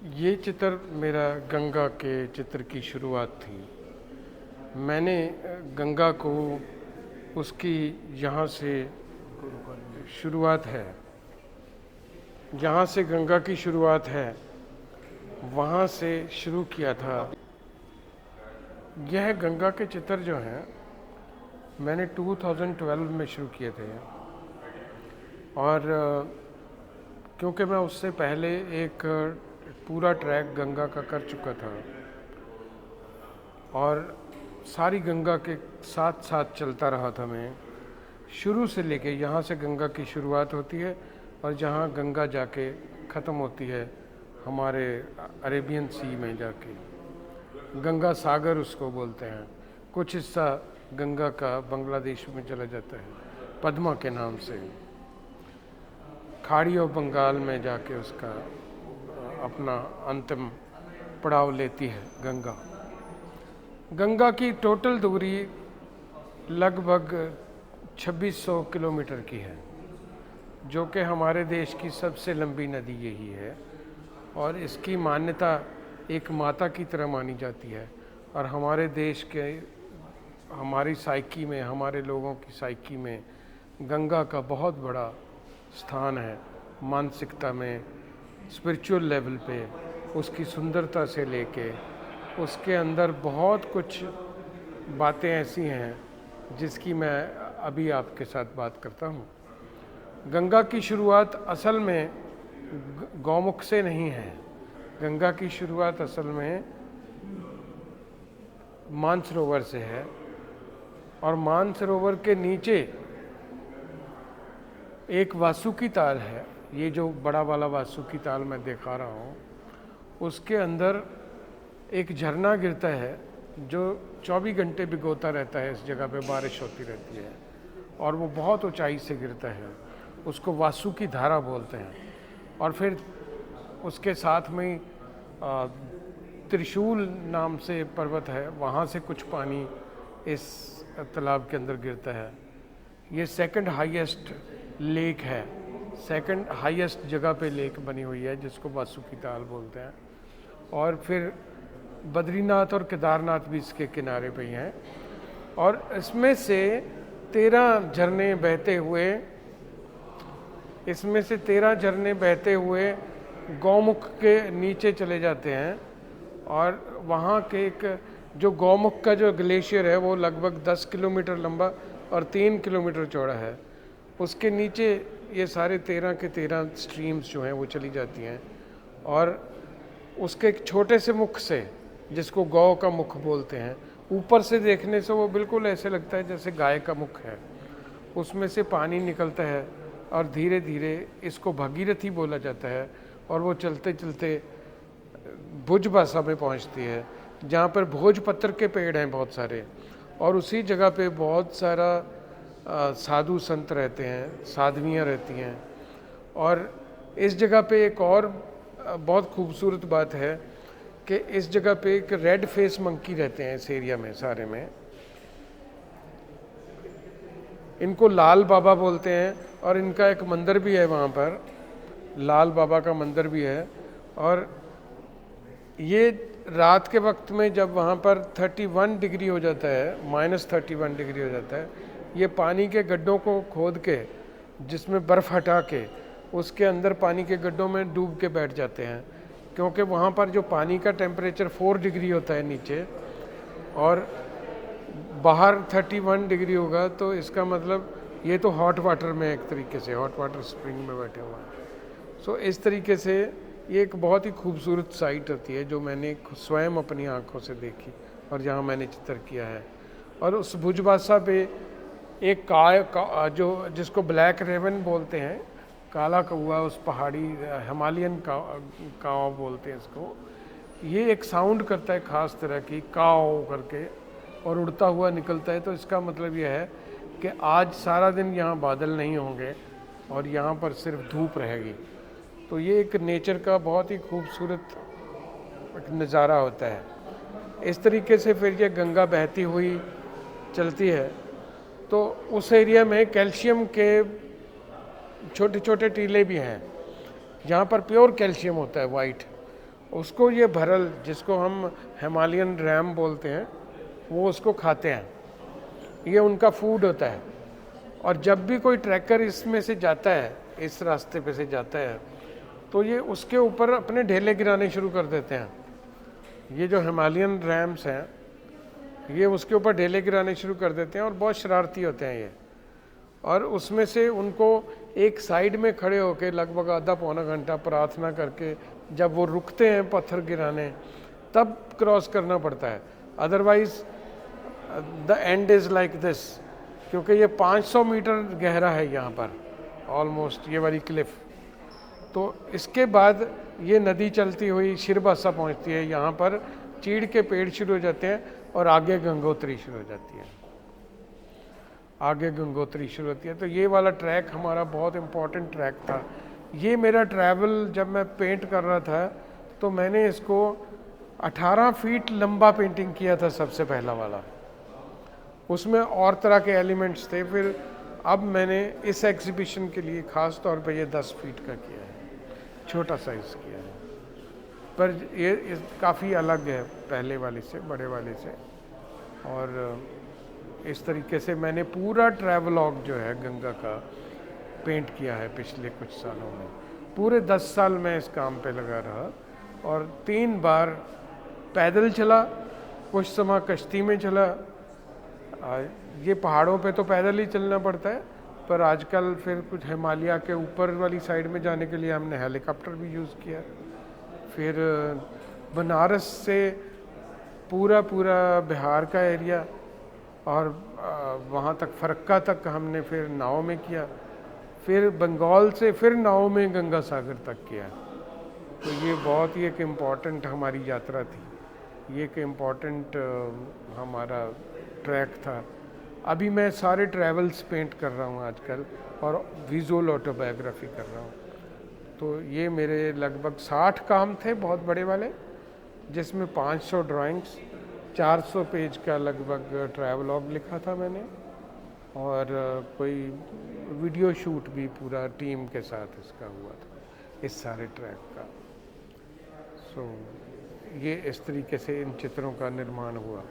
ये चित्र मेरा गंगा के चित्र की शुरुआत थी। मैंने गंगा को उसकी यहाँ से शुरुआत है, जहाँ से गंगा की शुरुआत है वहाँ से शुरू किया था। यह गंगा के चित्र जो हैं मैंने 2012 में शुरू किए थे और क्योंकि मैं उससे पहले एक पूरा ट्रैक गंगा का कर चुका था और सारी गंगा के साथ साथ चलता रहा था। मैं शुरू से लेके यहाँ से गंगा की शुरुआत होती है और जहाँ गंगा जाके ख़त्म होती है हमारे अरेबियन सी में जाके, गंगा सागर उसको बोलते हैं। कुछ हिस्सा गंगा का बांग्लादेश में चला जाता है पद्मा के नाम से। खाड़ी और बंगाल में जाके उसका अपना अंतिम पड़ाव लेती है गंगा। गंगा की टोटल दूरी लगभग 2600 किलोमीटर की है, जो कि हमारे देश की सबसे लंबी नदी यही है और इसकी मान्यता एक माता की तरह मानी जाती है। और हमारे देश के, हमारी साइकी में, हमारे लोगों की साइकी में गंगा का बहुत बड़ा स्थान है। मानसिकता में, स्पिरिचुअल लेवल पे, उसकी सुंदरता से लेके उसके अंदर बहुत कुछ बातें ऐसी हैं जिसकी मैं अभी आपके साथ बात करता हूँ। गंगा की शुरुआत असल में गौमुख से नहीं है। गंगा की शुरुआत असल में मानसरोवर से है और मानसरोवर के नीचे एक वासुकी ताल है। ये जो बड़ा वाला वासुकी ताल मैं दिखा रहा हूँ, उसके अंदर एक झरना गिरता है जो 24 घंटे भिगोता रहता है। इस जगह पे बारिश होती रहती है और वो बहुत ऊंचाई से गिरता है। उसको वासुकी धारा बोलते हैं। और फिर उसके साथ में त्रिशूल नाम से पर्वत है, वहाँ से कुछ पानी इस तालाब के अंदर गिरता है। ये सेकंड हाईएस्ट लेक है, सेकंड हाईएस्ट जगह पे लेक बनी हुई है जिसको वासुकी ताल बोलते हैं। और फिर बद्रीनाथ और केदारनाथ भी इसके किनारे पे ही हैं और इसमें से 13 झरने बहते हुए, इसमें से 13 झरने बहते हुए गौमुख के नीचे चले जाते हैं। और वहाँ के एक जो गौमुख का जो ग्लेशियर है वो लगभग 10 किलोमीटर लंबा और 3 किलोमीटर चौड़ा है। उसके नीचे ये सारे 13 के 13 स्ट्रीम्स जो हैं वो चली जाती हैं और उसके एक छोटे से मुख से, जिसको गौ का मुख बोलते हैं, ऊपर से देखने से वो बिल्कुल ऐसे लगता है जैसे गाय का मुख है। उसमें से पानी निकलता है और धीरे धीरे इसको भगीरथी बोला जाता है और वो चलते चलते भुज भाषा में पहुंचती है, जहाँ पर भोजपत्र के पेड़ हैं बहुत सारे। और उसी जगह पे बहुत सारा साधु संत रहते हैं, साध्वियाँ रहती हैं। और इस जगह पे एक और बहुत खूबसूरत बात है कि इस जगह पे एक रेड फेस मंकी रहते हैं इस एरिया में सारे में। इनको लाल बाबा बोलते हैं और इनका एक मंदिर भी है वहाँ पर, लाल बाबा का मंदिर भी है। और ये रात के वक्त में जब वहाँ पर 31 डिग्री हो जाता है, -31 डिग्री हो जाता है, ये पानी के गड्ढों को खोद के, जिसमें बर्फ़ हटा के उसके अंदर पानी के गड्ढों में डूब के बैठ जाते हैं, क्योंकि वहाँ पर जो पानी का टेम्परेचर 4 डिग्री होता है नीचे और बाहर 31 डिग्री होगा। तो इसका मतलब ये तो हॉट वाटर में, एक तरीके से हॉट वाटर स्प्रिंग में बैठे हुए हैं। सो इस तरीके से ये एक बहुत ही खूबसूरत साइट होती है जो मैंने स्वयं अपनी आँखों से देखी और जहाँ मैंने चित्र किया है। और उस भुजबासा पे एक जो जिसको ब्लैक रेवन बोलते हैं, काला कौवा, उस पहाड़ी हिमालयन काव बोलते हैं इसको। ये एक साउंड करता है ख़ास तरह की, काव करके, और उड़ता हुआ निकलता है। तो इसका मतलब यह है कि आज सारा दिन यहाँ बादल नहीं होंगे और यहाँ पर सिर्फ धूप रहेगी। तो ये एक नेचर का बहुत ही खूबसूरत नज़ारा होता है। इस तरीके से फिर ये गंगा बहती हुई चलती है। तो उस एरिया में कैल्शियम के छोटे छोटे टीले भी हैं, जहाँ पर प्योर कैल्शियम होता है, वाइट। उसको ये भरल, जिसको हम हिमालयन रैम बोलते हैं, वो उसको खाते हैं, ये उनका फूड होता है। और जब भी कोई ट्रैकर इसमें से जाता है, इस रास्ते पे से जाता है, तो ये उसके ऊपर अपने ढेले गिराने शुरू कर देते हैं। ये जो हिमालयन रैम्स हैं, ये उसके ऊपर ढेले गिराने शुरू कर देते हैं और बहुत शरारती होते हैं ये। और उसमें से उनको एक साइड में खड़े होकर लगभग आधा पौना घंटा प्रार्थना करके जब वो रुकते हैं पत्थर गिराने, तब क्रॉस करना पड़ता है। Otherwise the end is like this, क्योंकि ये 500 मीटर गहरा है यहाँ पर ऑलमोस्ट, ये वाली क्लिफ। तो इसके बाद ये नदी चलती हुई शिरबासा पहुँचती है। यहाँ पर चीड़ के पेड़ शुरू हो जाते हैं और आगे गंगोत्री शुरू हो जाती है, आगे गंगोत्री शुरू होती है। तो ये वाला ट्रैक हमारा बहुत इम्पोर्टेंट ट्रैक था। ये मेरा ट्रैवल जब मैं पेंट कर रहा था, तो मैंने इसको 18 फीट लंबा पेंटिंग किया था सबसे पहला वाला। उसमें और तरह के एलिमेंट्स थे। फिर अब मैंने इस एग्जीबिशन के लिए ख़ास तौर पे ये 10 फीट का किया है, छोटा साइज़ किया है। पर ये काफ़ी अलग है पहले वाले से, बड़े वाले से। और इस तरीके से मैंने पूरा ट्रैवलॉग जो है गंगा का पेंट किया है पिछले कुछ सालों में। पूरे 10 साल मैं इस काम पे लगा रहा और 3 बार पैदल चला, कुछ समय कश्ती में चला। ये पहाड़ों पे तो पैदल ही चलना पड़ता है, पर आजकल फिर कुछ हिमालय के ऊपर वाली साइड में जाने के लिए हमने हेलीकॉप्टर भी यूज़ किया। फिर बनारस से पूरा बिहार का एरिया और वहाँ तक फरक्का तक हमने फिर नाव में किया। फिर बंगाल से फिर नाव में गंगा सागर तक किया। तो ये बहुत ही एक इम्पॉर्टेंट हमारी यात्रा थी, ये एक इम्पॉर्टेंट हमारा ट्रैक था। अभी मैं सारे ट्रैवल्स पेंट कर रहा हूँ आजकल और विजुअल ऑटोबायोग्राफी कर रहा हूँ। तो ये मेरे लगभग 60 काम थे बहुत बड़े वाले, जिसमें 500 ड्राइंग्स, 400 पेज का लगभग ट्रैवलॉग लिखा था मैंने, और कोई वीडियो शूट भी पूरा टीम के साथ इसका हुआ था, इस सारे ट्रैक का। सो ये इस तरीके से इन चित्रों का निर्माण हुआ।